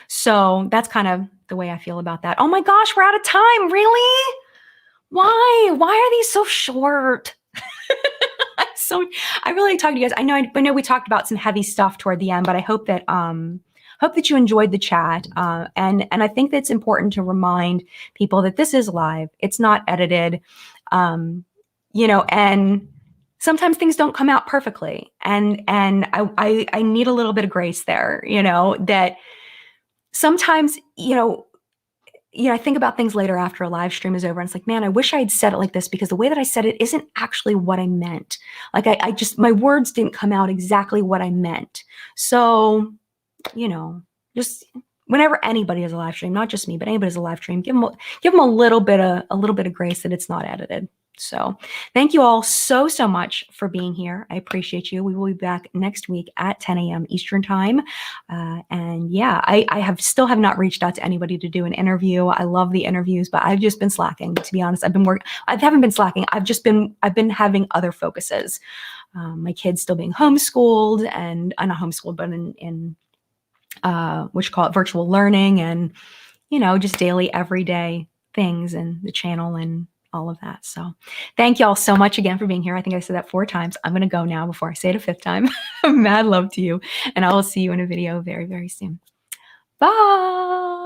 So that's kind of the way I feel about that. Oh my gosh, we're out of time. Really? Why? Why are these so short? So I really like talking to you guys. I know we talked about some heavy stuff toward the end, but I hope that you enjoyed the chat. And I think that it's important to remind people that this is live. It's not edited. And sometimes things don't come out perfectly. And I need a little bit of grace there, that sometimes, I think about things later after a live stream is over, and it's like, man, I wish I had said it like this, because the way that I said it isn't actually what I meant. Like my words didn't come out exactly what I meant. So, just whenever anybody has a live stream, not just me, but anybody has a live stream, give them a little bit of grace that it's not edited. So thank you all so much for being here. I appreciate you. We will be back next week at 10 a.m. Eastern time. And yeah, I still have not reached out to anybody to do an interview. I love the interviews, but I've just been slacking, to be honest. I haven't been slacking. I've been having other focuses. My kids still being homeschooled, and not homeschooled, but in what you call it, virtual learning, and, just daily, everyday things, and the channel and all of that. So thank you all so much again for being here. I think I said that 4 times. I'm going to go now before I say it a 5th time. Mad love to you. And I will see you in a video very, very soon. Bye.